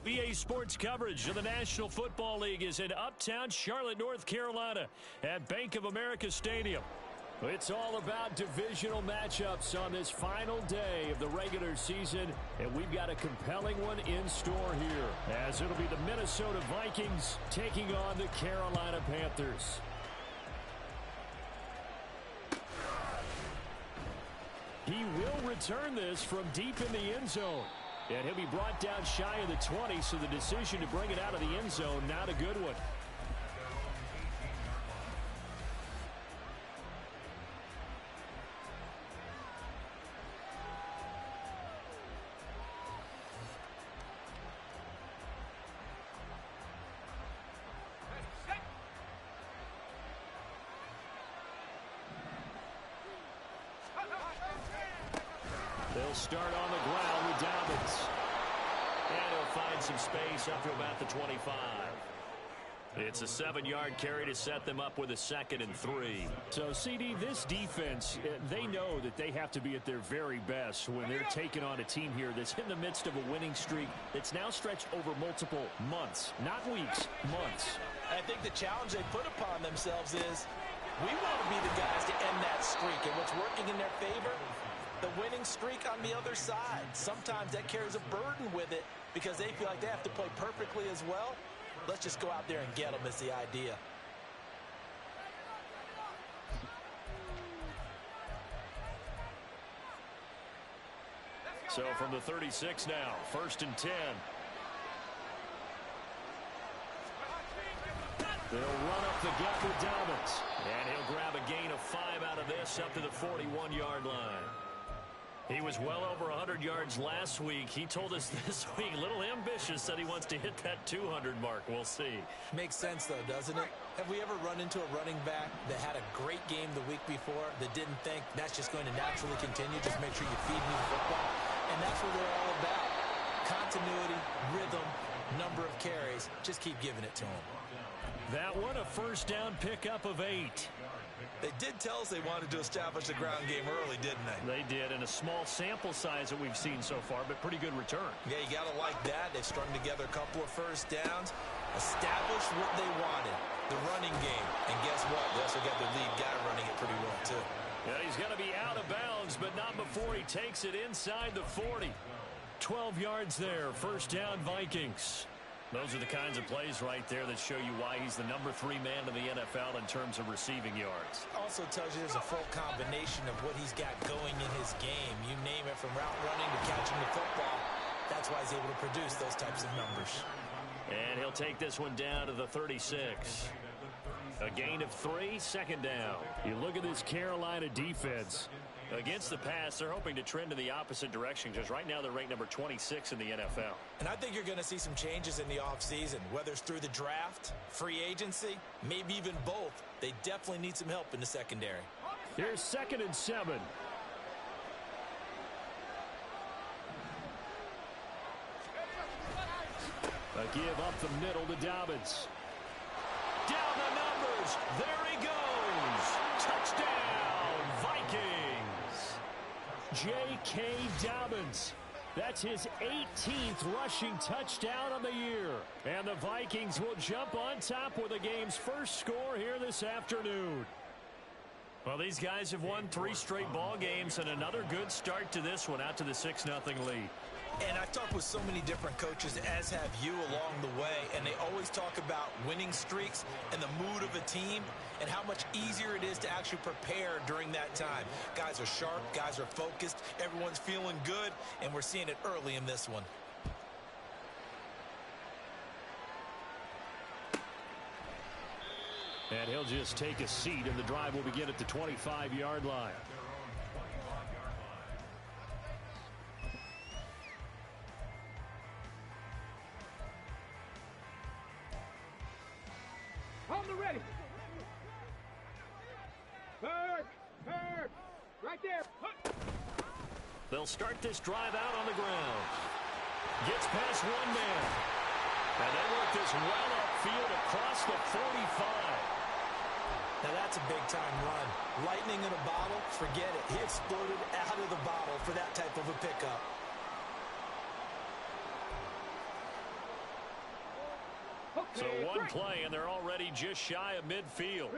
BA Sports coverage of the National Football League is in uptown Charlotte, North Carolina at Bank of America Stadium. It's all about divisional matchups on this final day of the regular season, and we've got a compelling one in store here, as it'll be the Minnesota Vikings taking on the Carolina Panthers. He will return this from deep in the end zone. And he'll be brought down shy of the 20, so the decision to bring it out of the end zone, not a good one. They'll start on the ground with Dobbins. And he'll find some space up to about the 25. It's a 7-yard carry to set them up with a 2nd and 3. So, CD, this defense, they know that they have to be at their very best when they're taking on a team here that's in the midst of a winning streak that's now stretched over multiple months, not weeks, months. I think the challenge they put upon themselves is we want to be the guys to end that streak. And what's working in their favor? The winning streak on the other side. Sometimes that carries a burden with it because they feel like they have to play perfectly as well. Let's just go out there and get them is the idea. So from the 36 now, 1st and 10. They'll run up the gut with Dobbins. And he'll grab a gain of 5 out of this up to the 41-yard line. He was well over 100 yards last week. He told us this week, a little ambitious, that he wants to hit that 200 mark. We'll see. Makes sense, though, doesn't it? Have we ever run into a running back that had a great game the week before that didn't think that's just going to naturally continue? Just make sure you feed me the football. And that's what they're all about. Continuity, rhythm, number of carries. Just keep giving it to him. That one, a 1st down pickup of 8. They did tell us they wanted to establish the ground game early, didn't they? They did, and a small sample size that we've seen so far, but pretty good return. Yeah, you got to like that. They've strung together a couple of 1st downs, established what they wanted, the running game. And guess what? They also got the lead guy running it pretty well, too. Yeah, he's going to be out of bounds, but not before he takes it inside the 40. 12 yards there, 1st down Vikings. Those are the kinds of plays right there that show you why he's the number 3 man in the NFL in terms of receiving yards. Also tells you there's a full combination of what he's got going in his game. You name it, from route running to catching the football. That's why he's able to produce those types of numbers. And he'll take this one down to the 36. A gain of 3, 2nd down. You look at this Carolina defense. Against the pass, they're hoping to trend in the opposite direction, because right now they're ranked number 26 in the NFL. And I think you're going to see some changes in the offseason, whether it's through the draft, free agency, maybe even both. They definitely need some help in the secondary. Here's 2nd and 7. A give up the middle to Dobbins. Down the numbers. There he goes. Touchdown, Vikings. J.K. Dobbins. That's his 18th rushing touchdown on the year. And the Vikings will jump on top with the game's first score here this afternoon. Well, these guys have won 3 straight ball games, and another good start to this one, out to the 6-0 lead. And I've talked with so many different coaches, as have you, along the way, and they always talk about winning streaks and the mood of a team and how much easier it is to actually prepare during that time. Guys are sharp, guys are focused, everyone's feeling good, and we're seeing it early in this one. And he'll just take a seat, and the drive will begin at the 25-yard line. Hold the ready. Hurt. Right there. They'll start this drive out on the ground. Gets past one man. And they work this well upfield across the 45. Now that's a big-time run. Lightning in a bottle, forget it. He exploded out of the bottle for that type of a pickup. So one play, and they're already just shy of midfield.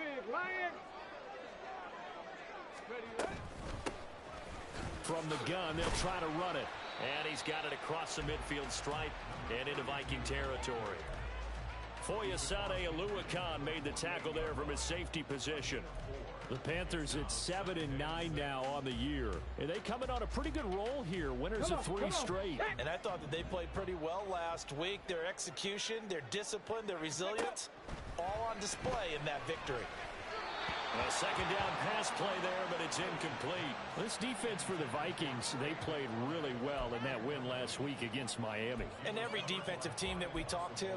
From the gun, they'll try to run it. And he's got it across the midfield stripe and into Viking territory. Foyesade Oluwakan made the tackle there from his safety position. The Panthers at 7-9 now on the year. And they come in on a pretty good roll here. Winners of 3 straight. And I thought that they played pretty well last week. Their execution, their discipline, their resilience, all on display in that victory. A second down pass play there, but it's incomplete. This defense for the Vikings, they played really well in that win last week against Miami. And every defensive team that we talk to,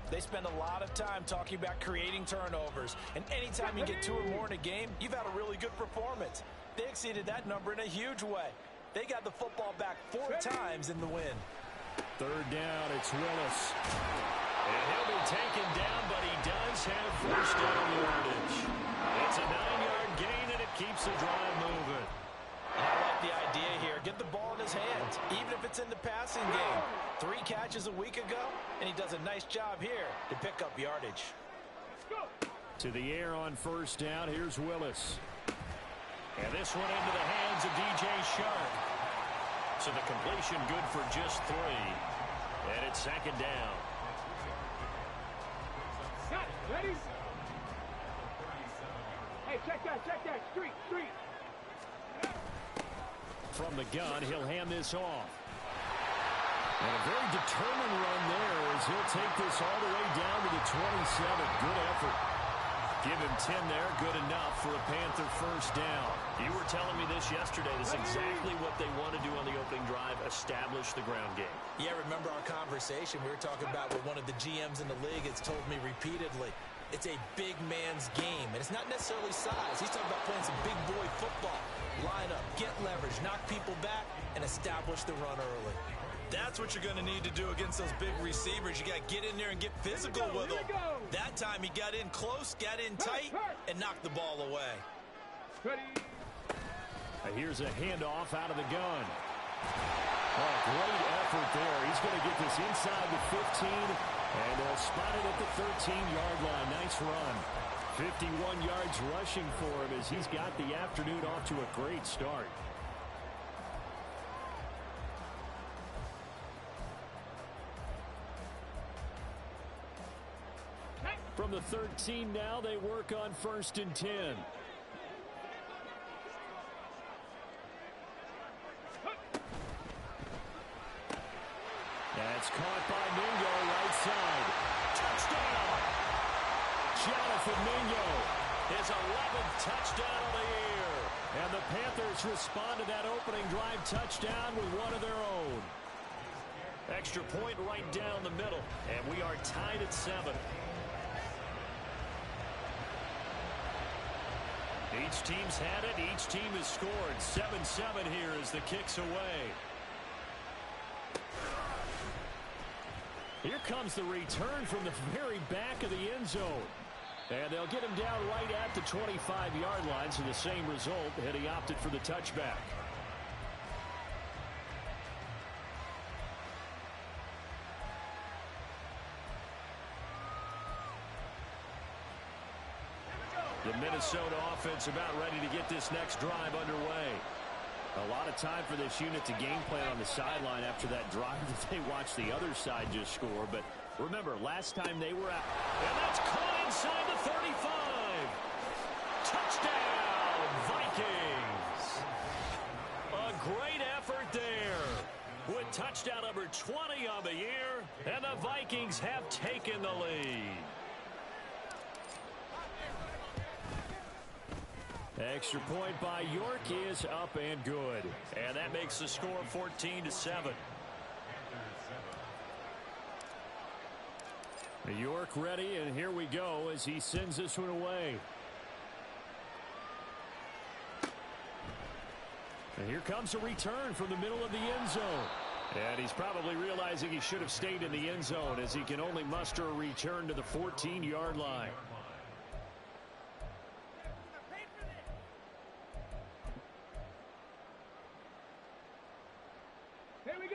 they spend a lot of time talking about creating turnovers. And anytime you get 2 or more in a game, you've had a really good performance. They exceeded that number in a huge way. They got the football back 4 times in the win. Third down, it's Willis. And he'll be taken down, but he does have first down yardage. It's a 9-yard gain, and it keeps the drive moving. And I like the idea here. Get the ball in his hands, even if it's in the passing game. 3 catches a week ago, and he does a nice job here to pick up yardage. To the air on first down, here's Willis. And this one into the hands of DJ Shark. So the completion good for just 3. And it's second down. Ready? Hey, check that. Street. From the gun, he'll hand this off. And a very determined run there as he'll take this all the way down to the 27. Good effort. Give him 10 there. Good enough for a Panther first down. You were telling me this yesterday. This is exactly what they want to do on the opening drive, establish the ground game. Yeah, remember our conversation? We were talking about what one of the GMs in the league has told me repeatedly. It's a big man's game, and it's not necessarily size. He's talking about playing some big boy football. Line up, get leverage, knock people back, and establish the run early. That's what you're going to need to do against those big receivers. You got to get in there and get physical with them. That time he got in close, got in tight, and knocked the ball away. Here's a handoff out of the gun. Oh, great effort there. He's going to get this inside the 15, and they'll spot it at the 13-yard line. Nice run. 51 yards rushing for him as he's got the afternoon off to a great start. From the 13 now, they work on 1st and 10. That's caught by Mingo, right side. Touchdown! Jonathan Mingo. His 11th touchdown of the year. And the Panthers respond to that opening drive touchdown with one of their own. Extra point right down the middle, and we are tied at 7. Each team's had it. Each team has scored. 7-7 here as the kick's away. Here comes the return from the very back of the end zone. And they'll get him down right at the 25-yard line, so the same result, and he opted for the touchback. The Minnesota offense about ready to get this next drive underway. A lot of time for this unit to game plan on the sideline after that drive that they watched the other side just score. But remember, last time they were out. And that's caught inside the 35. Touchdown, Vikings. A great effort there. With touchdown number 20 on the year, and the Vikings have taken the lead. Extra point by York is up and good. And that makes the score 14-7. York ready, and here we go as he sends this one away. And here comes a return from the middle of the end zone. And he's probably realizing he should have stayed in the end zone as he can only muster a return to the 14-yard line.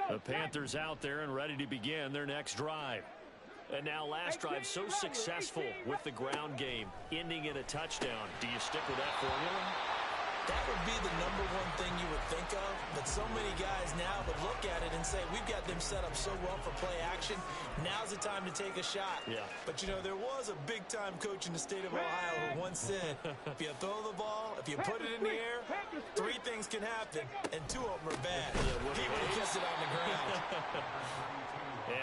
The Panthers out there and ready to begin their next drive. And now last drive so successful with the ground game, ending in a touchdown. Do you stick with that formula? That would be the #1 thing you would think of, but so many guys now would look at it and say, we've got them set up so well for play action, now's the time to take a shot. Yeah. But, you know, there was a big-time coach in the state of Ohio who once said, if you throw the ball, if you put it in the air, 3 things can happen, and 2 of them are bad. He would have kissed it on the ground.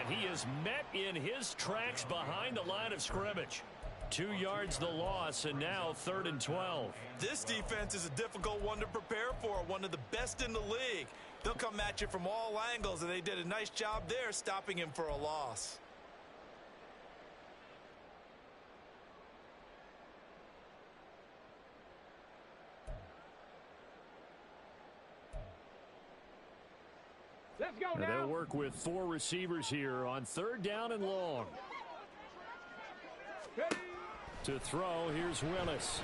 And he is met in his tracks behind the line of scrimmage. 2 yards the loss, and now 3rd and 12. This defense is a difficult one to prepare for, one of the best in the league. They'll come at you from all angles, and they did a nice job there stopping him for a loss. Let's go And now. they'll work with 4 receivers here on 3rd down and long. Ready. To throw, here's Willis.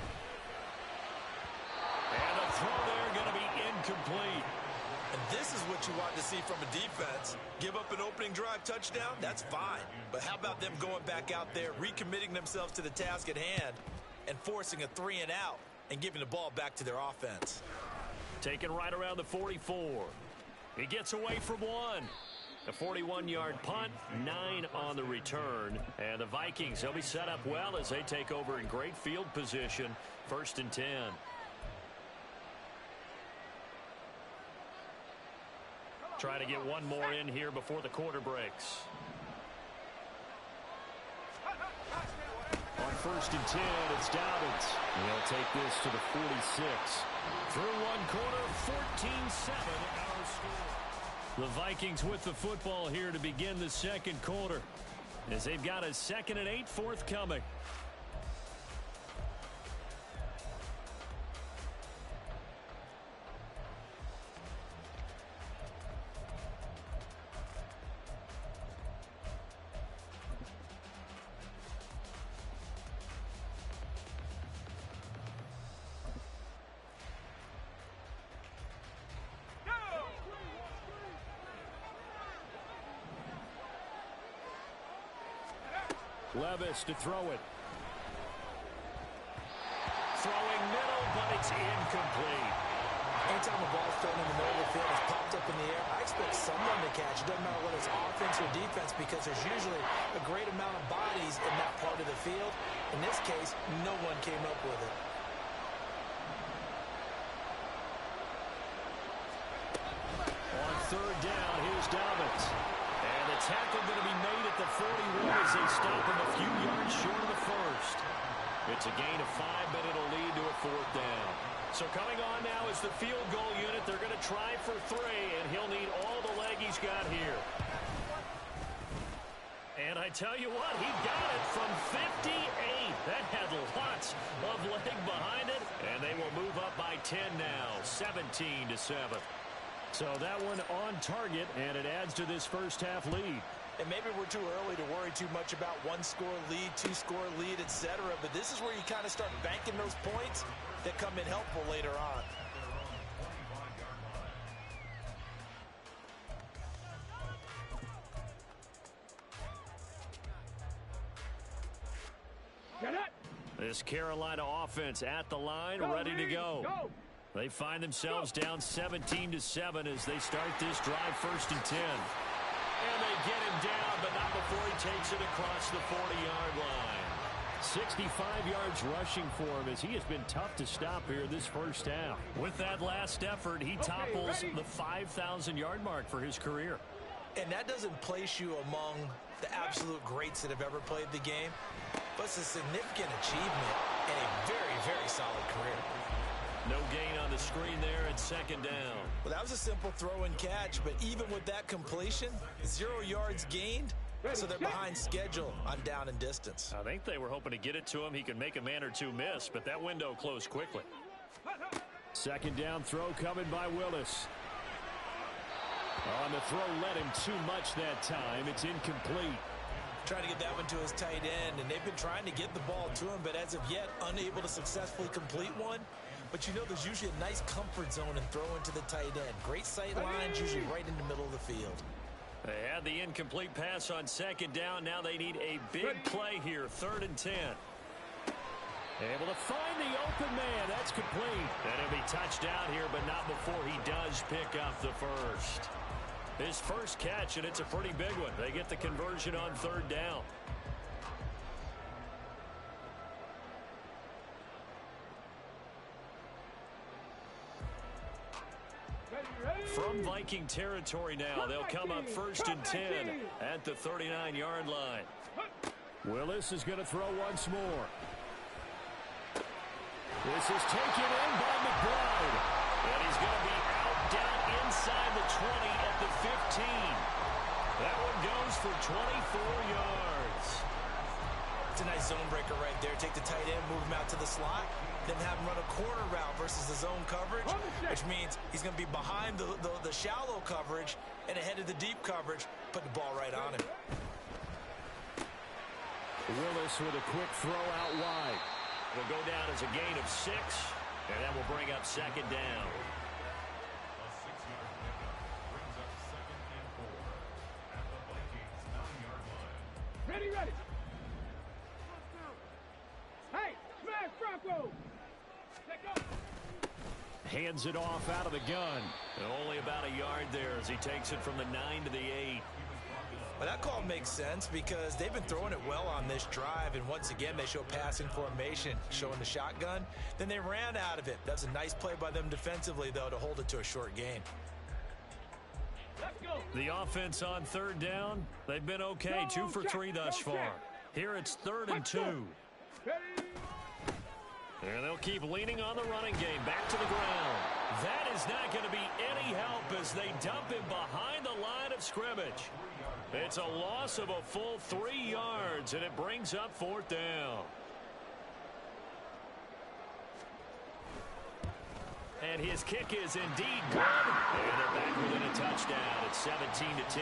And the throw there going to be incomplete. And this is what you want to see from a defense. Give up an opening drive touchdown, that's fine. But how about them going back out there, recommitting themselves to the task at hand, and forcing a 3 and out, and giving the ball back to their offense. Taken right around the 44. He gets away from 1. A 41-yard punt, 9 on the return. And the Vikings, they'll be set up well as they take over in great field position. 1st and 10. Try to get one more in here before the quarter breaks. On 1st and 10, it's Dobbins. And he'll take this to the 46. Through 1 quarter, 14-7 our score. The Vikings with the football here to begin the 2nd quarter, as they've got a 2nd and 8 forthcoming. Levis to throw it. Throwing middle, but it's incomplete. Anytime a ball's thrown in the middle of the field, it's popped up in the air, I expect someone to catch. It doesn't matter whether it's offense or defense, because there's usually a great amount of bodies in that part of the field. In this case, no one came up with it. On 3rd down, here's Dobbins. And the tackle going to be made at the 41 as they stop him a few yards short of the 1st. It's a gain of 5, but it'll lead to a 4th down. So coming on now is the field goal unit. They're going to try for 3, and he'll need all the leg he's got here. And I tell you what, he got it from 58. That had lots of leg behind it, and they will move up by 10 now, 17-7. So that one on target, and it adds to this first half lead. And maybe we're too early to worry too much about 1-score lead, 2-score lead, etc. But this is where you kind of start banking those points that come in helpful later on. Get it. This Carolina offense at the line, ready to go. They find themselves down 17-7 as they start this drive, 1st and 10. And they get him down, but not before he takes it across the 40-yard line. 65 yards rushing for him, as he has been tough to stop here this first half. With that last effort, he topples the 5,000-yard mark for his career. And that doesn't place you among the absolute greats that have ever played the game, but it's a significant achievement and a very, very solid career. No gain on the screen there at 2nd down. Well, that was a simple throw and catch, but even with that completion, 0 yards gained, so they're behind schedule on down and distance. I think they were hoping to get it to him. He could make a man or two miss, but that window closed quickly. 2nd down throw coming by Willis. On the throw, led him too much that time. It's incomplete. Trying to get that one to his tight end, and they've been trying to get the ball to him, but as of yet, unable to successfully complete one. But you know there's usually a nice comfort zone in throwing to the tight end. Great sight lines, usually right in the middle of the field. They had the incomplete pass on second down. Now they need a big play here, 3rd and 10. Able to find the open man. That's complete. And it'll be touchdown here, but not before he does pick up the first. His first catch, and it's a pretty big one. They get the conversion on 3rd down. From Viking territory now, they'll come up 1st and 10 at the 39-yard line. Willis is going to throw once more. This is taken in by McBride. And he's going to be out down inside the 20 at the 15. That one goes for 24 yards. It's a nice zone breaker right there. Take the tight end, move him out to the slot, then have him run a corner route versus the zone coverage, which means he's going to be behind the shallow coverage and ahead of the deep coverage. Put the ball right on him. Willis with a quick throw out wide. It'll go down as a gain of 6, and that will bring up 2nd down. Ready. Hey, smash Bronco. Hands it off out of the gun. And only about a yard there as he takes it from the 9 to the 8. Well, that call makes sense because they've been throwing it well on this drive, and once again they show passing formation, showing the shotgun. Then they ran out of it. That's a nice play by them defensively, though, to hold it to a short gain. Let's go. The offense on 3rd down, they've been okay, 2 for 3 thus far. Here it's 3rd and 2. And they'll keep leaning on the running game, back to the ground. That is not going to be any help as they dump him behind the line of scrimmage. It's a loss of a full 3 yards, and it brings up 4th down. And his kick is indeed good. And they're back within a touchdown. It's 17-10.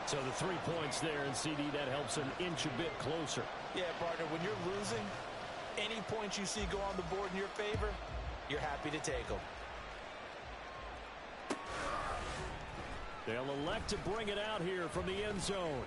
So the 3 points there, and CD, that helps them inch a bit closer. Yeah, partner, when you're losing, any points you see go on the board in your favor, you're happy to take them. They'll elect to bring it out here from the end zone.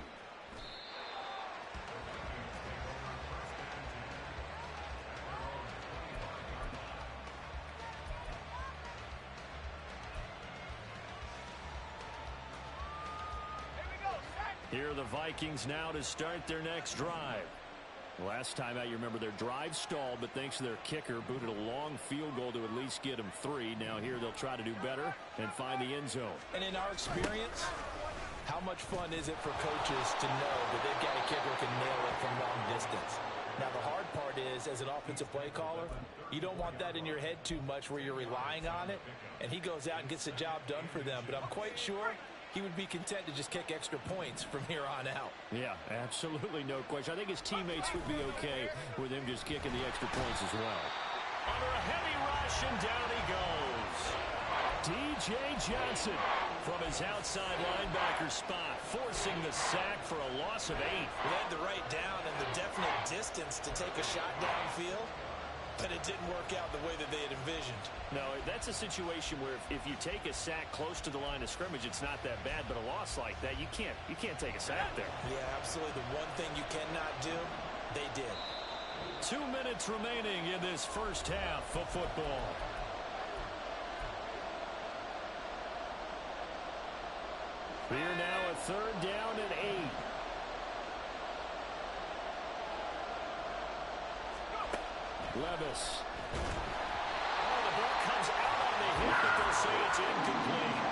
Here are the Vikings now to start their next drive. Last time out, you remember their drive stalled, but thanks to their kicker, booted a long field goal to at least get them 3. Now here they'll try to do better and find the end zone. And in our experience, how much fun is it for coaches to know that they've got a kicker who can nail it from long distance? Now, the hard part is, as an offensive play caller, you don't want that in your head too much where you're relying on it, and he goes out and gets the job done for them. But I'm quite sure he would be content to just kick extra points from here on out. Yeah, absolutely no question. I think his teammates would be okay with him just kicking the extra points as well. Under a heavy rush, and down he goes. D.J. Johnson from his outside linebacker spot, forcing the sack for a loss of 8. He had the right down and the definite distance to take a shot downfield, but it didn't work out the way that they had envisioned. No, that's a situation where if you take a sack close to the line of scrimmage, it's not that bad, but a loss like that, you can't take a sack there. Yeah, absolutely. The one thing you cannot do, they did. 2 minutes remaining in this first half of football. We're now at 3rd down and 8. Levis. Oh, the ball comes out on the hit, but they'll say it's incomplete.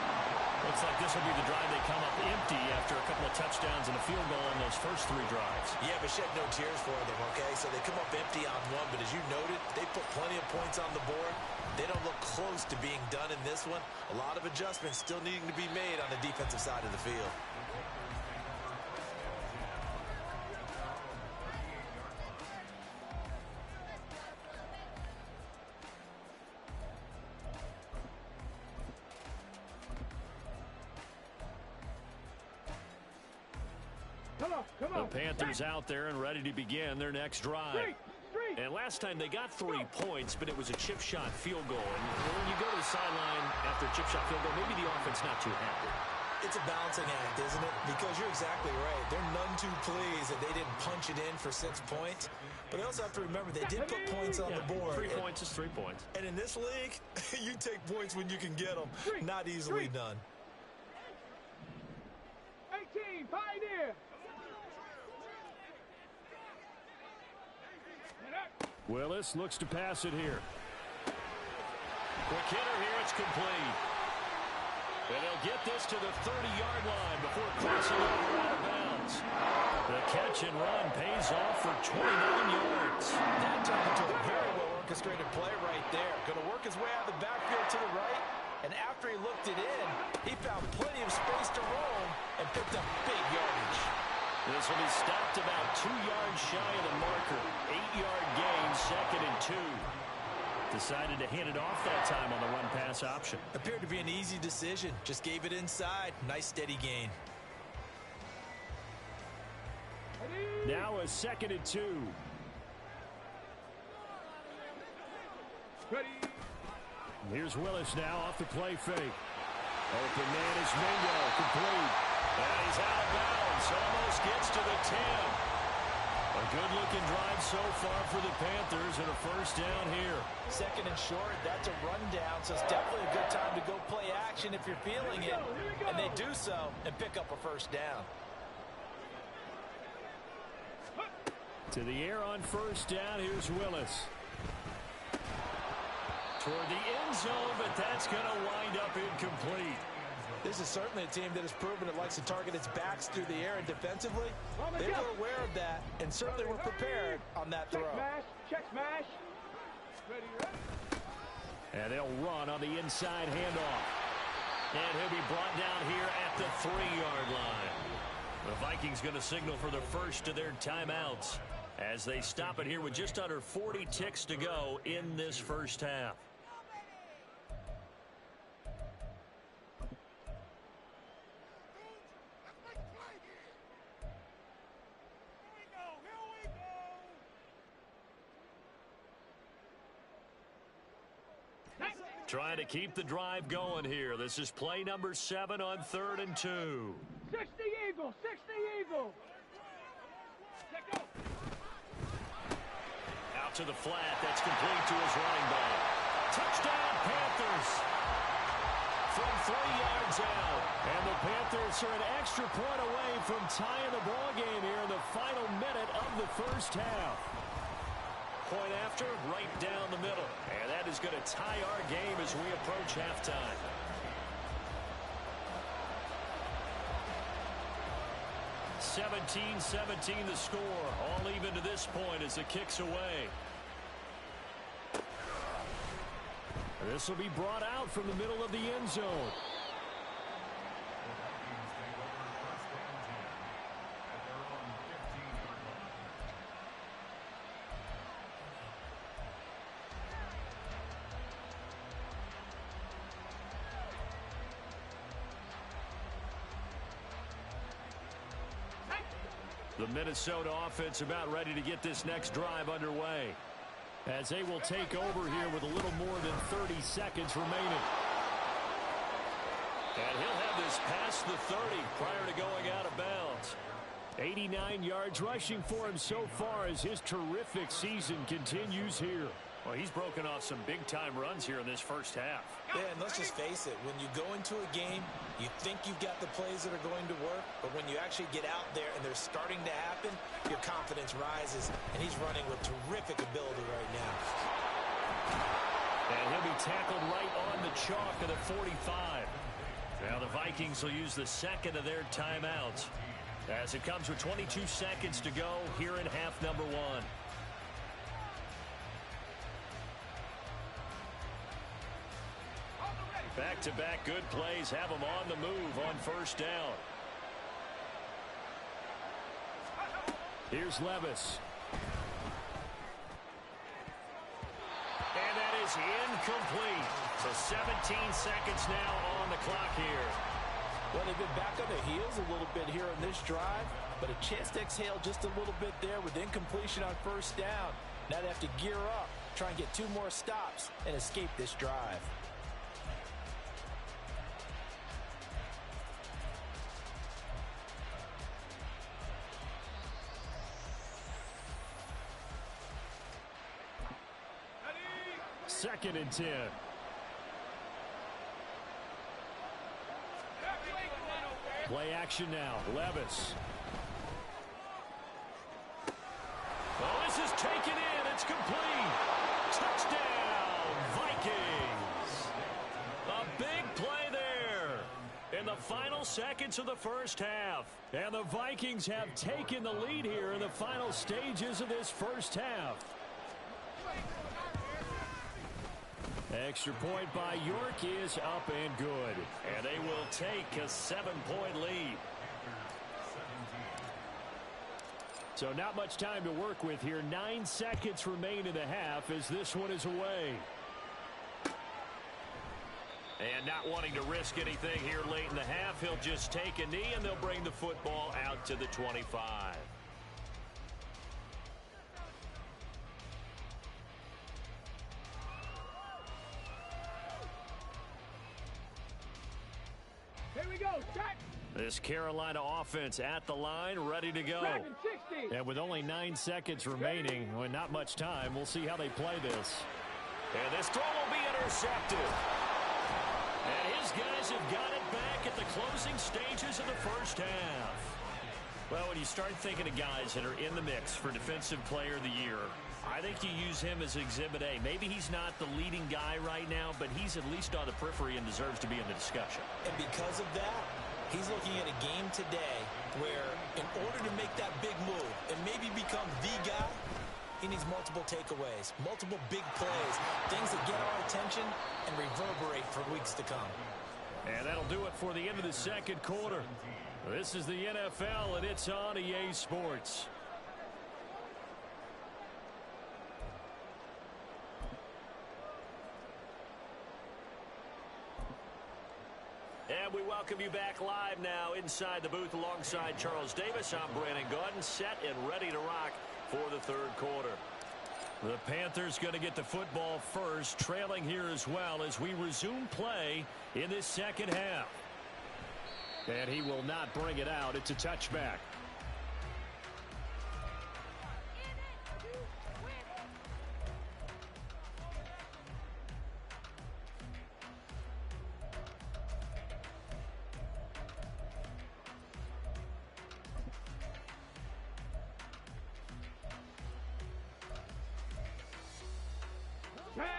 Looks like this will be the drive they come up empty after a couple of touchdowns and a field goal on those first 3 drives. Yeah, but shed no tears for them, okay? So they come up empty on one, but as you noted, they put plenty of points on the board. They don't look close to being done in this one. A lot of adjustments still needing to be made on the defensive side of the field. Come on. The Panthers out there and ready to begin their next drive. And last time they got 3 points, but it was a chip shot field goal. And when you go to the sideline after a chip shot field goal, maybe the offense not too happy. It's a balancing act, isn't it? Because you're exactly right. They're none too pleased that they didn't punch it in for 6 points. But they also have to remember they did put points on the board. 3 points is 3 points. And in this league, you take points when you can get them. Not easily done. 18, Pioneer. Willis looks to pass it here. Quick hitter here, it's complete. And they'll get this to the 30-yard line before crossing over out of bounds. The catch and run pays off for 29 yards. That turned into a very well-orchestrated play right there. Going to work his way out of the backfield to the right. And after he looked it in, he found plenty of space to roam and picked up big yardage. This will be stopped about 2 yards shy of the marker. 8-yard gain, 2nd and 2. Decided to hand it off that time on the run-pass option. Appeared to be an easy decision. Just gave it inside. Nice steady gain. Now a 2nd and 2. Ready. Here's Willis now off the play fake. Open man is Mingo, complete. And he's out of bounds. Almost gets to the 10. A good-looking drive so far for the Panthers and a first down here. 2nd and short, that's a rundown, so it's definitely a good time to go play action if you're feeling it. And they do so and pick up a first down. To the air on first down, here's Willis. Toward the end zone, but that's going to wind up incomplete. This is certainly a team that has proven it likes to target its backs through the air, and defensively, they were aware of that and certainly were prepared on that throw. Check smash. Ready, ready. And they'll run on the inside handoff. And he'll be brought down here at the 3-yard line. The Vikings going to signal for the first of their timeouts as they stop it here with just under 40 ticks to go in this first half. Trying to keep the drive going here. This is play number 7 on 3rd and 2. 60 Eagle, 60 Eagle. Out to the flat. That's complete to his running back. Touchdown, Panthers. From 3 yards out. And the Panthers are an extra point away from tying the ball game here in the final minute of the first half. Point after, right down the middle. And that is going to tie our game as we approach halftime. (17-17) the score. All even to this point as the kick's away. This will be brought out from the middle of the end zone. The Minnesota offense about ready to get this next drive underway, as they will take over here with a little more than 30 seconds remaining. And he'll have this past the 30 prior to going out of bounds. 89 yards rushing for him so far as his terrific season continues here. Well, he's broken off some big-time runs here in this first half. Yeah, and let's just face it. When you go into a game, you think you've got the plays that are going to work, but when you actually get out there and they're starting to happen, your confidence rises, and he's running with terrific ability right now. And he'll be tackled right on the chalk of the 45. Now the Vikings will use the second of their timeouts as it comes with 22 seconds to go here in half number 1. Back-to-back good plays have them on the move on first down. Here's Levis. And that is incomplete. So 17 seconds now on the clock here. Well, they've been back on their heels a little bit here on this drive, but a chance to exhale just a little bit there with incompletion on first down. Now they have to gear up, try and get 2 more stops, and escape this drive. 2nd and 10. Play action now. Levis. Oh, this is taken in. It's complete. Touchdown, Vikings. A big play there in the final seconds of the first half. And the Vikings have taken the lead here in the final stages of this first half. Extra point by York is up and good. And they will take a 7-point lead. So not much time to work with here. 9 seconds remain in the half as this one is away. And not wanting to risk anything here late in the half, he'll just take a knee and they'll bring the football out to the 25. Here we go, check. This Carolina offense at the line, ready to go. 60. And with only 9 seconds remaining, well, not much time, we'll see how they play this. And this throw will be intercepted. And his guys have got it back at the closing stages of the first half. Well, when you start thinking of guys that are in the mix for Defensive Player of the Year, I think you use him as Exhibit A. Maybe he's not the leading guy right now, but he's at least on the periphery and deserves to be in the discussion. And because of that, he's looking at a game today where in order to make that big move and maybe become the guy, he needs multiple takeaways, multiple big plays, things that get our attention and reverberate for weeks to come. And that'll do it for the end of the second quarter. This is the NFL, and it's on EA Sports. And we welcome you back live now inside the booth alongside Charles Davis. I'm Brandon Gaudin, set and ready to rock for the third quarter. The Panthers going to get the football first, trailing here as well as we resume play in this second half. And he will not bring it out. It's a touchback.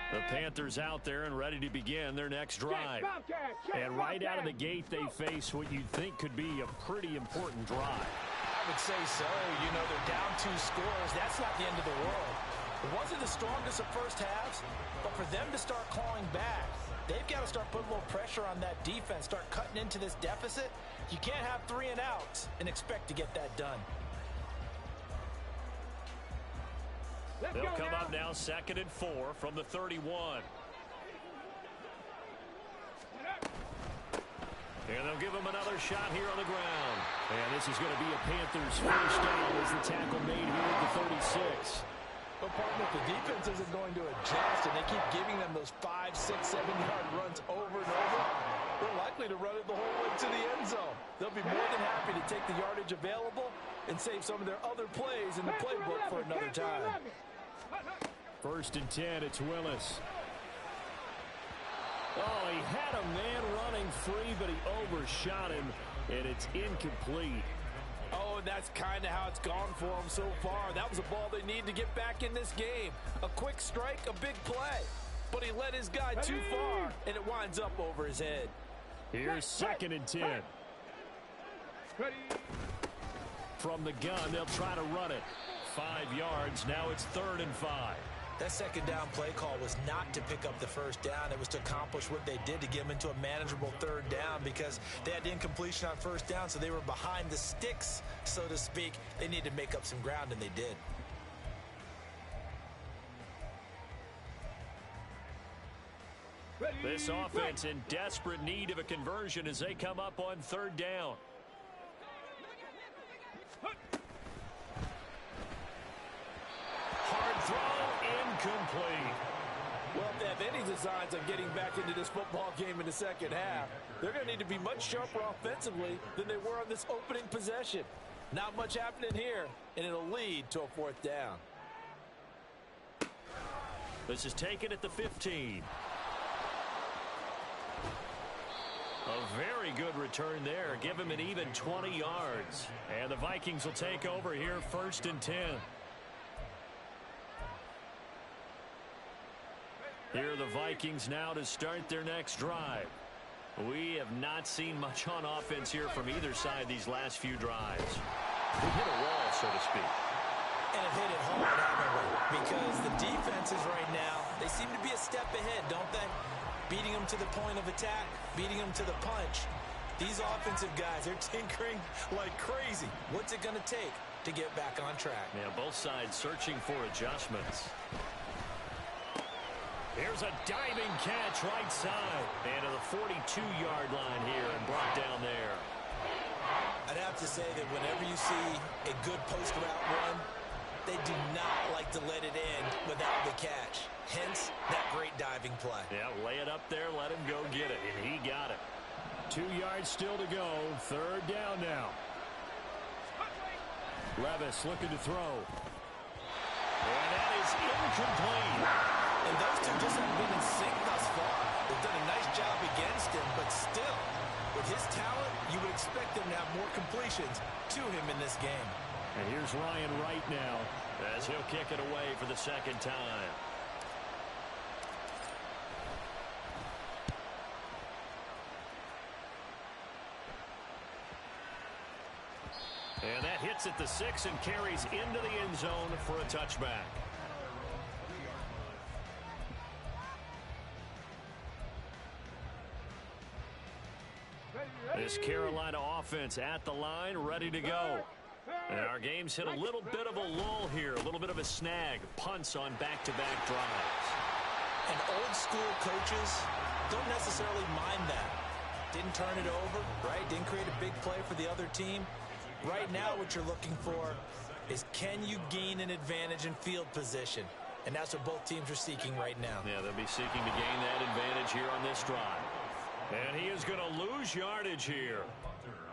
The Panthers out there and ready to begin their next drive. And right out of the gate, they face what you'd think could be a pretty important drive. I would say so. You know, they're down 2 scores. That's not the end of the world. It wasn't the strongest of first halves, but for them to start clawing back, they've got to start putting a little pressure on that defense, start cutting into this deficit. You can't have 3 and outs and expect to get that done. They'll come up now 2nd and 4 from the 31. And they'll give him another shot here on the ground. And this is going to be a Panthers first down as the tackle made here at the 36. But partner, the defense isn't going to adjust, and they keep giving them those 5, 6, 7-yard runs over and over. They're likely to run it the whole way to the end zone. They'll be more than happy to take the yardage available and save some of their other plays in the playbook for another time. 1st and 10, it's Willis. Oh, he had a man running free, but he overshot him, and it's incomplete. Oh, and that's kind of how it's gone for them so far. That was a ball they need to get back in this game. A quick strike, a big play. But he led his guy too far, and it winds up over his head. Here's 2nd and 10. From the gun, they'll try to run it. 5 yards, now it's 3rd and 5. That second down play call was not to pick up the first down. It was to accomplish what they did to get them into a manageable 3rd down because they had incompletion on 1st down, so they were behind the sticks, so to speak. They needed to make up some ground, and they did. This offense in desperate need of a conversion as they come up on 3rd down. Hard throw, incomplete. Well, if they have any designs on getting back into this football game in the second half, they're going to need to be much sharper offensively than they were on this opening possession. Not much happening here, and it'll lead to a 4th down. This is taken at the 15. A very good return there. Give him an even 20 yards. And the Vikings will take over here, 1st and 10. Here are the Vikings now to start their next drive. We have not seen much on offense here from either side these last few drives. We hit a wall, so to speak. And have hit it hard, haven't we? Because the defenses right now, they seem to be a step ahead, don't they? Beating them to the point of attack, beating them to the punch. These offensive guys, they're tinkering like crazy. What's it going to take to get back on track? Yeah, both sides searching for adjustments. Here's a diving catch right side. And to the 42-yard line here and brought down there. I'd have to say that whenever you see a good post route run, they do not like to let it end without the catch. Hence, that great diving play. Yeah, lay it up there, let him go get it, and he got it. 2 yards still to go. 3rd down now. Levis looking to throw. And that is incomplete. And those two just haven't been in sync thus far. They've done a nice job against him, but still, with his talent, you would expect them to have more completions to him in this game. And here's Ryan Wright now, as he'll kick it away for the 2nd time. And that hits at the 6 and carries into the end zone for a touchback. This Carolina offense at the line, ready to go. And our game's hit a little bit of a lull here, a little bit of a snag. Punts on back-to-back drives. And old school coaches don't necessarily mind that. Didn't turn it over, right? Didn't create a big play for the other team. Right now what you're looking for is, can you gain an advantage in field position? And that's what both teams are seeking right now. Yeah, they'll be seeking to gain that advantage here on this drive. And he is going to lose yardage here.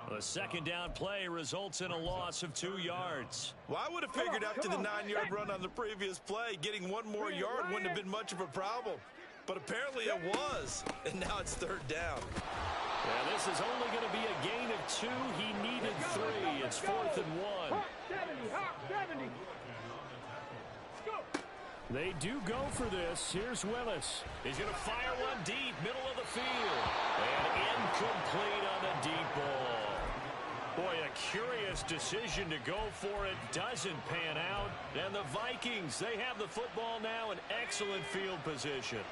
The 2nd down play results in a loss of 2 yards. Well, I would have figured after the 9-yard run on the previous play, getting 1 more yard wouldn't have been much of a problem. But apparently it was, and now it's 3rd down. Yeah, this is only going to be a gain of 2. He needed 3. It's 4th and 1. 70. They do go for this. Here's Willis. He's going to fire one deep, middle of the field. And incomplete on the deep ball. Boy, a curious decision to go for it. Doesn't pan out. And the Vikings, they have the football now in excellent field position.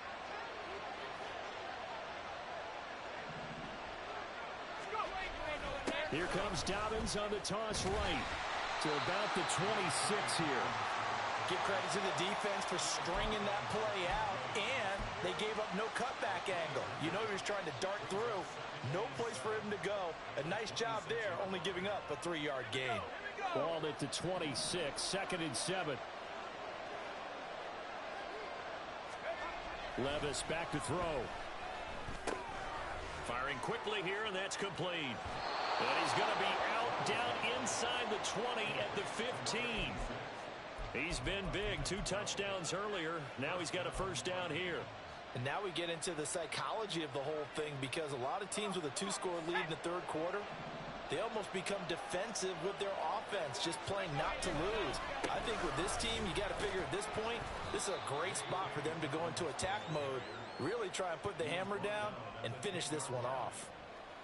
Here comes Dobbins on the toss right to about the 26 here. Give credit to the defense for stringing that play out, and they gave up no cutback angle. You know he was trying to dart through. No place for him to go. A nice job there, only giving up a 3-yard gain. Ball at the 26, 2nd and 7. Levis back to throw. Firing quickly here, and that's complete. And he's going to be out down inside the 20 at the 15. He's been big. 2 touchdowns earlier. Now he's got a 1st down here. And now we get into the psychology of the whole thing, because a lot of teams with a 2-score lead in the 3rd quarter, they almost become defensive with their offense, just playing not to lose. I think with this team, you got to figure at this point, this is a great spot for them to go into attack mode, really try and put the hammer down and finish this one off.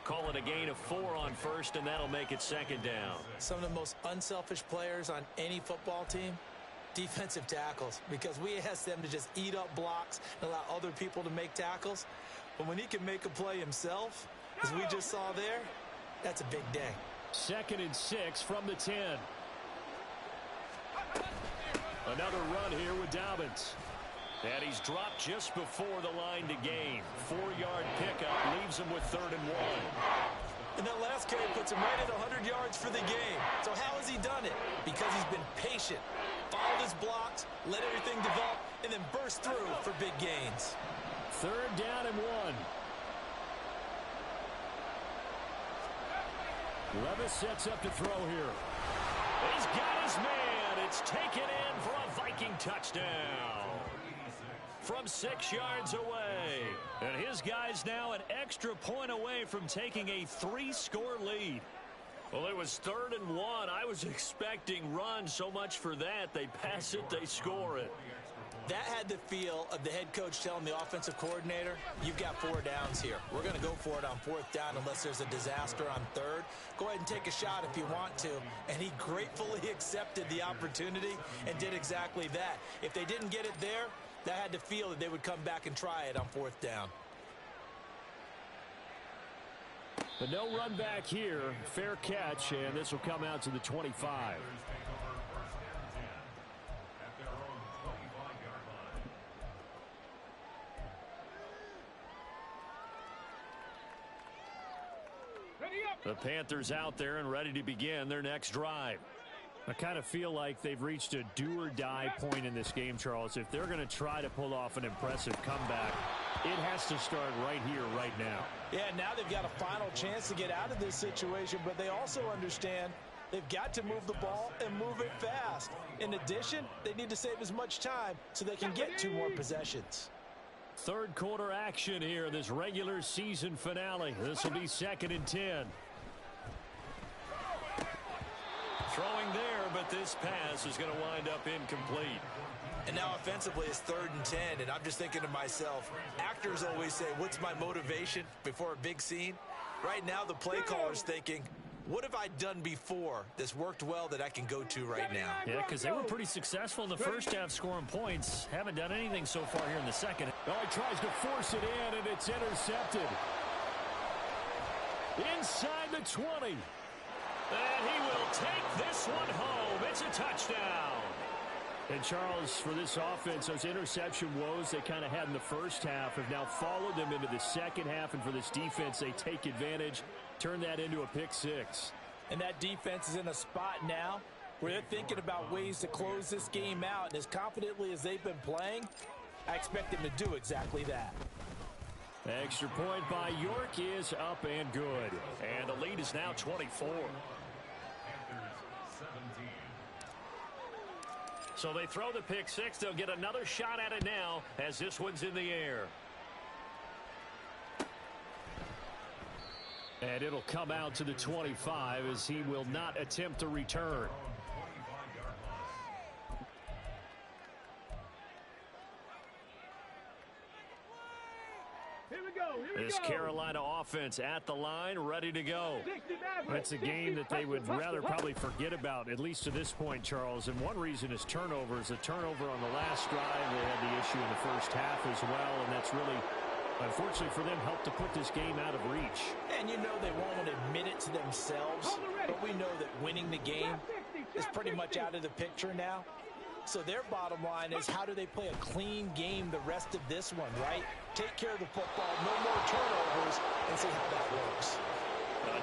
Call it a gain of 4 on 1st, and that'll make it 2nd down. Some of the most unselfish players on any football team, defensive tackles, because we ask them to just eat up blocks and allow other people to make tackles. But when he can make a play himself, as we just saw there, that's a big day. 2nd and 6 from the 10. Another run here with Dobbins. And he's dropped just before the line to gain. 4-yard pickup leaves him with 3rd and 1. And that last carry puts him right at 100 yards for the game. So how has he done it? Because he's been patient, followed his blocks, let everything develop, and then burst through for big gains. 3rd down and 1. Levis sets up to throw here. He's got his man. It's taken in for a Viking touchdown. from 6 yards away. And his guy's now an extra point away from taking a 3-score lead. Well, it was 3rd and 1. I was expecting run. So much for that. They pass it, they score it. That had the feel of the head coach telling the offensive coordinator, you've got 4 downs here. We're going to go for it on 4th down unless there's a disaster on 3rd. Go ahead and take a shot if you want to. And he gratefully accepted the opportunity and did exactly that. If they didn't get it there, that had the feel that they would come back and try it on 4th down. But no run back here. Fair catch, and this will come out to the 25. The Panthers out there and ready to begin their next drive. I kind of feel like they've reached a do-or-die point in this game, Charles. If they're going to try to pull off an impressive comeback, it has to start right here, right now. Yeah, now they've got a final chance to get out of this situation, but they also understand they've got to move the ball and move it fast. In addition, they need to save as much time so they can get 2 more possessions. 3rd quarter action here in this regular season finale. This will be 2nd and 10. Throwing there, but this pass is going to wind up incomplete. And now offensively it's 3rd and 10, and I'm just thinking to myself, actors always say, what's my motivation before a big scene? Right now the play caller's thinking, what have I done before that's worked well that I can go to right now? Yeah, because they were pretty successful in the first half scoring points. Haven't done anything so far here in the second. Oh, he tries to force it in, and it's intercepted. Inside the 20. And he will take this one home. It's a touchdown. And, Charles, for this offense, those interception woes they kind of had in the first half have now followed them into the second half. And for this defense, they take advantage, turn that into a pick 6. And that defense is in a spot now where they're thinking about ways to close this game out. And as confidently as they've been playing, I expect them to do exactly that. Extra point by York is up and good. And the lead is now 24. So they throw the pick 6. They'll get another shot at it now as this one's in the air. And it'll come out to the 25 as he will not attempt to return. This Carolina offense at the line, ready to go. That's a game that they would rather probably forget about, at least to this point, Charles. And one reason is turnovers. A turnover on the last drive. They had the issue in the first half as well, and that's really, unfortunately for them, helped to put this game out of reach. And you know they won't admit it to themselves, but we know that winning the game is pretty much out of the picture now. So their bottom line is, how do they play a clean game the rest of this one, right? Take care of the football, no more turnovers, and see how that works.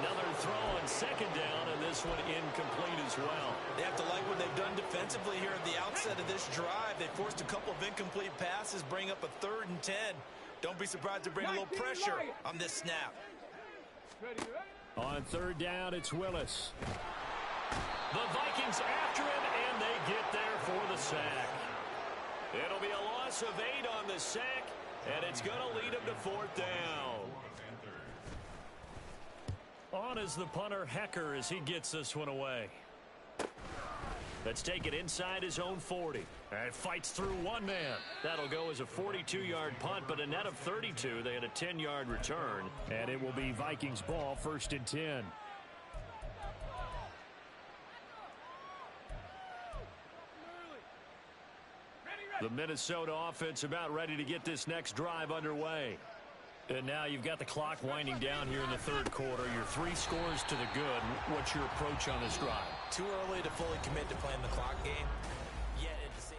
Another throw on 2nd down, and this one incomplete as well. They have to like what they've done defensively here at the outset of this drive. They forced a couple of incomplete passes, bring up a 3rd and 10. Don't be surprised to bring a little pressure on this snap. On 3rd down, it's Willis. The Vikings after him, and they get there for the sack. It'll be a loss of 8 on the sack, and it's going to lead him to 4th down. On is the punter, Hecker, as he gets this one away. Let's take it inside his own 40. And fights through one man. That'll go as a 42-yard punt, but a net of 32. They had a 10-yard return. And it will be Vikings ball, 1st and 10. The Minnesota offense about ready to get this next drive underway. And now you've got the clock winding down here in the 3rd quarter. Your 3 scores to the good. What's your approach on this drive? Too early to fully commit to playing the clock game. Yet at the same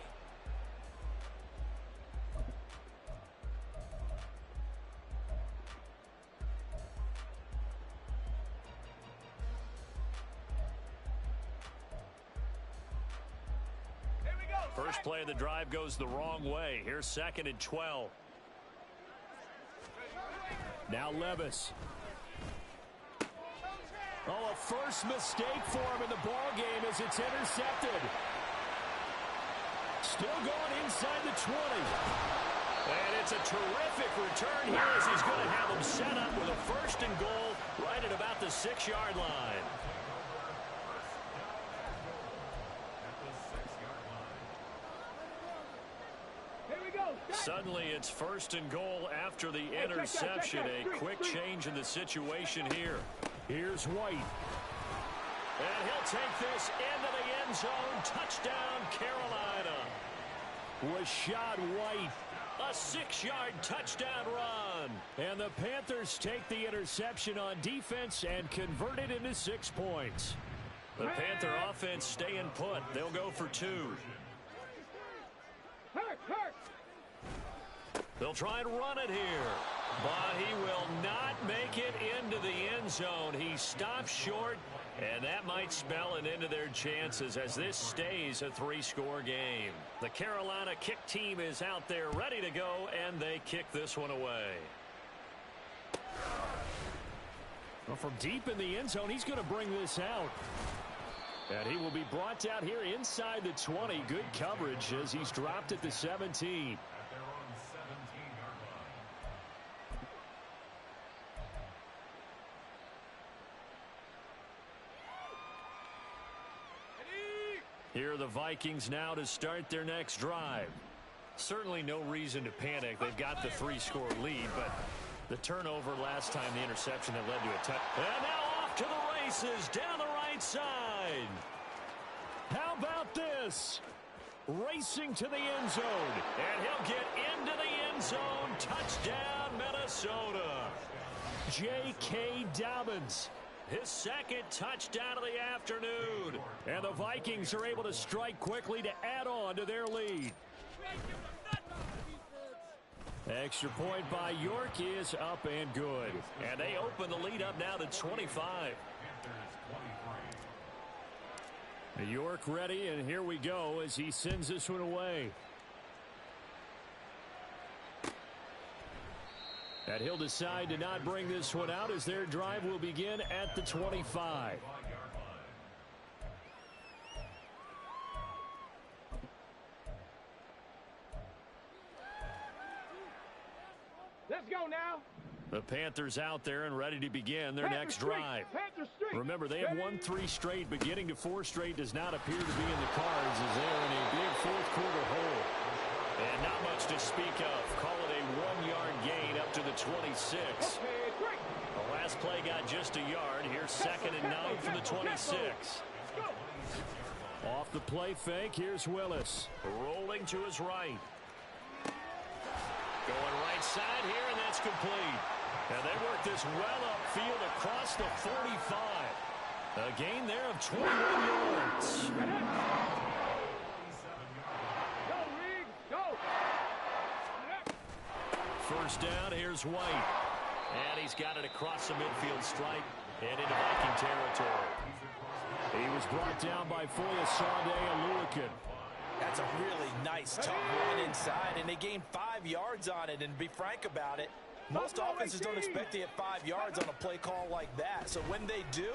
First play of the drive goes the wrong way. Here's 2nd and 12. Now Levis. Oh, a first mistake for him in the ball game as it's intercepted. Still going inside the 20. And it's a terrific return here as he's going to have them set up with a 1st and goal right at about the 6-yard line. Suddenly it's 1st and goal after the interception. A quick change in the situation here. Here's White. And he'll take this into the end zone. Touchdown, Carolina. Rachaad White. A 6-yard touchdown run. And the Panthers take the interception on defense and convert it into 6 points. The Panther offense staying put. They'll go for 2. They'll try and run it here. But he will not make it into the end zone. He stops short, and that might spell an end to their chances as this stays a 3-score game. The Carolina kick team is out there ready to go, and they kick this one away. Well, from deep in the end zone, he's going to bring this out. And he will be brought down here inside the 20. Good coverage as he's dropped at the 17. Here are the Vikings now to start their next drive. Certainly no reason to panic. They've got the 3-score lead, but the turnover last time, the interception that led to a touchdown. And now off to the races down the right side. How about this? Racing to the end zone. And he'll get into the end zone. Touchdown, Minnesota. J.K. Dobbins. His 2nd touchdown of the afternoon. And the Vikings are able to strike quickly to add on to their lead. Extra point by York is up and good. And they open the lead up now to 25. York ready, and here we go as he sends this one away. And he'll decide to not bring this one out as their drive will begin at the 25. Let's go now. The Panthers out there and ready to begin their next drive. Remember, they have won 3 straight, but getting to 4 straight does not appear to be in the cards as they're in a big 4th quarter hole. And not much to speak of. Call it a 1-yard gain up to the 26. The last play got just a yard. Here's 2nd and 9 from the 26. Off the play fake, here's Willis. Rolling to his right. Going right side here, and that's complete. And they work this well upfield across the 45. A gain there of 21 yards. First down, here's White. And he's got it across the midfield stripe and into Viking territory. He was brought down by Foyesade Oluokun. That's a really nice tough run inside, and they gained 5 yards on it. And to be frank about it, most offenses don't expect to get 5 yards on a play call like that. So when they do,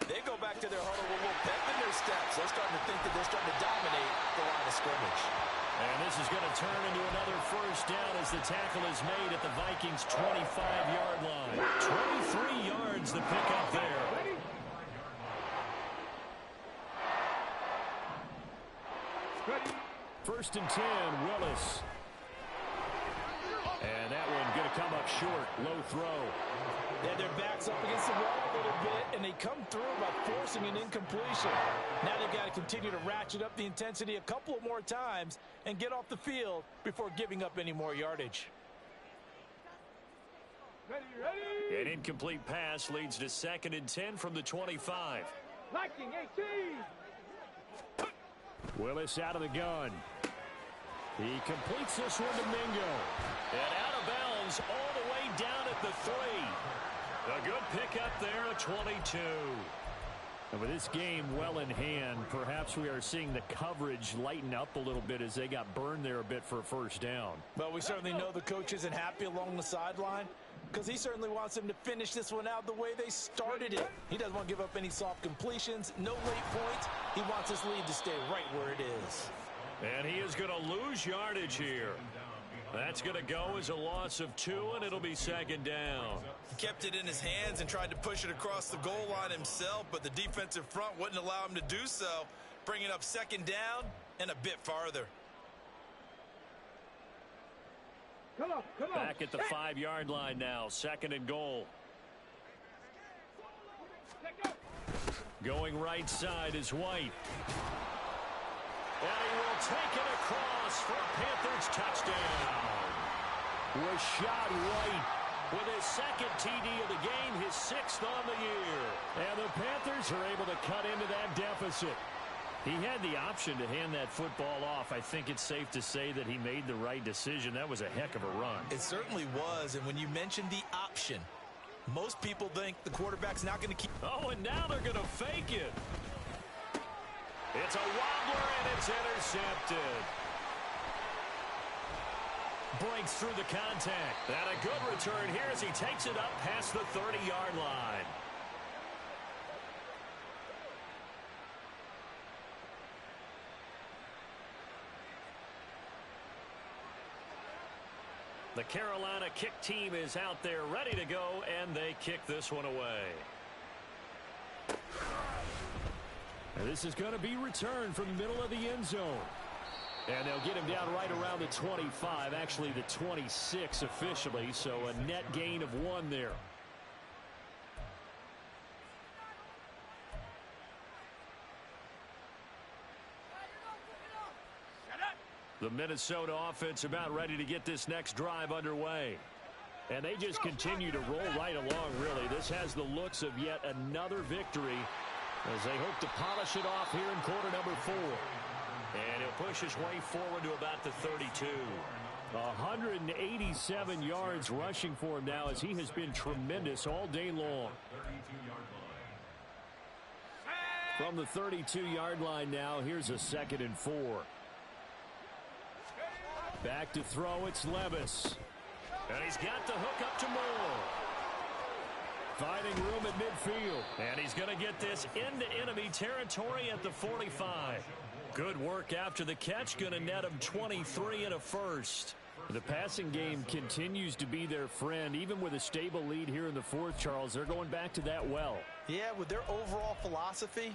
they go back to their huddle with a little pep in their steps. They're starting to think that they're starting to dominate the line of scrimmage. And this is going to turn into another first down as the tackle is made at the Vikings' 25-yard line. 23 yards the pickup there. First and 10, Willis. And that one going to come up short. Low throw. Yeah, their back's up against the wall a little bit, and they come through by forcing an incompletion. Now they've got to continue to ratchet up the intensity a couple of more times and get off the field before giving up any more yardage. An incomplete pass leads to 2nd and 10 from the 25. Viking 18. Willis out of the gun. He completes this one to Mingo. And out of bounds all the way down at the 3. A good pickup there at 22. And with this game well in hand, perhaps we are seeing the coverage lighten up a little bit as they got burned there a bit for a first down. Well, we certainly know the coach isn't happy along the sideline because he certainly wants them to finish this one out the way they started it. He doesn't want to give up any soft completions, no late points. He wants his lead to stay right where it is. And he is going to lose yardage here. That's going to go as a loss of 2, and it'll be second down. He kept it in his hands and tried to push it across the goal line himself, but the defensive front wouldn't allow him to do so, bringing up second down and a bit farther. Come on. Back at the 5-yard line now, second and goal. Going right side is White. And he will take it across for a Panthers touchdown. Rachaad White with his second TD of the game, his 6th on the year. And the Panthers are able to cut into that deficit. He had the option to hand that football off. I think it's safe to say that he made the right decision. That was a heck of a run. It certainly was, and when you mentioned the option, most people think the quarterback's not going to keep... Oh, and now they're going to fake it. It's a wobbler, and it's intercepted. Breaks through the contact. And a good return here as he takes it up past the 30-yard line. The Carolina kick team is out there ready to go, and they kick this one away. And this is going to be returned from the middle of the end zone. And they'll get him down right around the 25, actually the 26 officially, so a net gain of 1 there. The Minnesota offense about ready to get this next drive underway. And they just continue to roll right along, really. This has the looks of yet another victory as they hope to polish it off here in quarter number 4. And he'll push his way forward to about the 32. 187 yards rushing for him now as he has been tremendous all day long. From the 32-yard line now, here's a 2nd and 4. Back to throw, it's Levis. And he's got the hook up to Moore. Finding room at midfield. And he's going to get this into enemy territory at the 45. Good work after the catch. Going to net him 23 and a first. The passing game continues to be their friend. Even with a stable lead here in the 4th, Charles, they're going back to that well. Yeah, with their overall philosophy,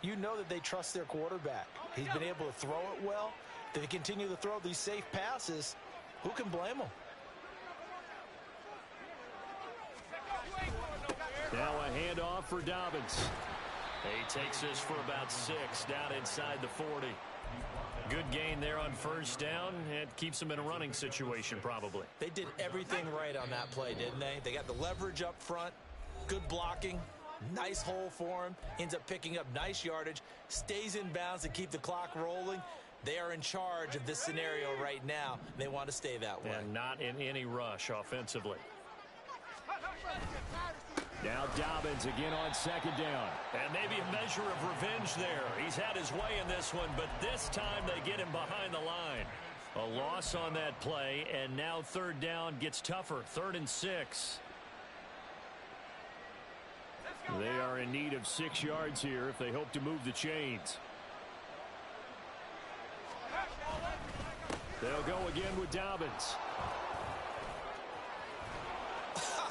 you know that they trust their quarterback. He's been able to throw it well. They continue to throw these safe passes. Who can blame them? Now a handoff for Dobbins. He takes this for about 6 down inside the 40. Good gain there on first down. It keeps him in a running situation probably. They did everything right on that play, didn't they? They got the leverage up front, good blocking, nice hole for him, ends up picking up nice yardage, stays in bounds to keep the clock rolling. They are in charge of this scenario right now. They want to stay that way. And not in any rush offensively. Now Dobbins again on 2nd down. And maybe a measure of revenge there. He's had his way in this one, but this time they get him behind the line. A loss on that play, and now 3rd down gets tougher. 3rd and 6. They are in need of 6 yards here if they hope to move the chains. They'll go again with Dobbins.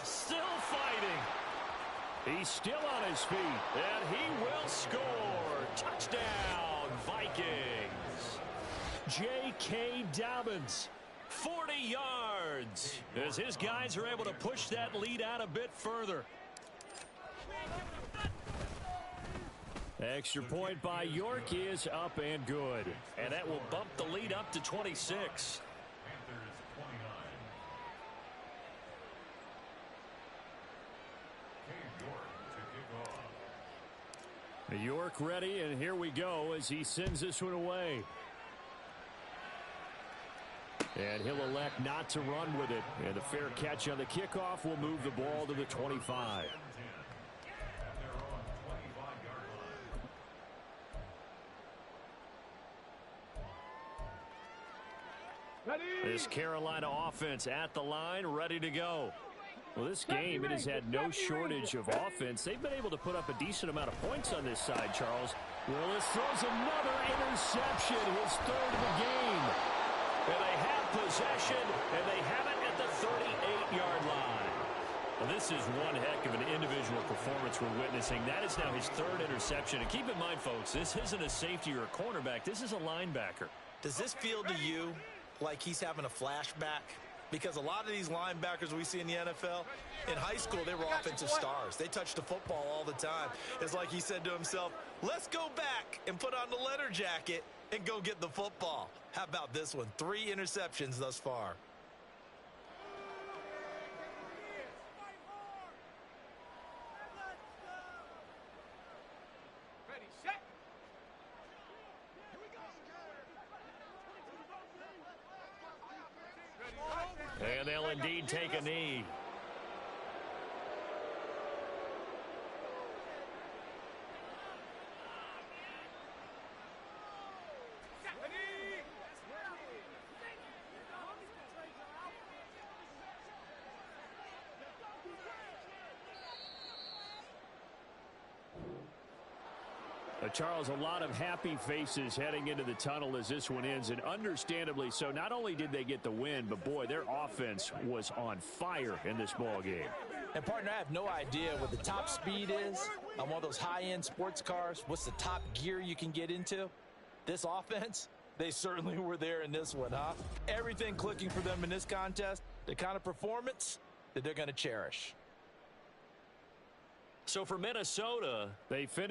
Still fighting. He's still on his feet. And he will score. Touchdown, Vikings. J.K. Dobbins. 40 yards. As his guys are able to push that lead out a bit further. Extra point by York is up and good. And that will bump the lead up to 26. York ready, and here we go as he sends this one away. And he'll elect not to run with it. And the fair catch on the kickoff will move the ball to the 25. This Carolina offense at the line, ready to go. Well, this game, it has had no shortage of offense. They've been able to put up a decent amount of points on this side, Charles. Willis throws another interception, his 3rd of the game. And they have possession, and they have it at the 38-yard line. Well, this is one heck of an individual performance we're witnessing. That is now his third interception. And keep in mind, folks, this isn't a safety or a cornerback. This is a linebacker. Does this feel to you like he's having a flashback? Because a lot of these linebackers we see in the NFL, in high school, they were offensive stars. They touched the football all the time. It's like he said to himself, let's go back and put on the letter jacket and go get the football. How about this one? 3 interceptions thus far. And they'll indeed take a knee. Charles, a lot of happy faces heading into the tunnel as this one ends, and understandably so. Not only did they get the win, but boy, their offense was on fire in this ball game. And partner, I have no idea what the top speed is on one of those high-end sports cars. What's the top gear you can get into? This offense, they certainly were there in this one, huh? Everything clicking for them in this contest, the kind of performance that they're going to cherish. So for Minnesota, they finished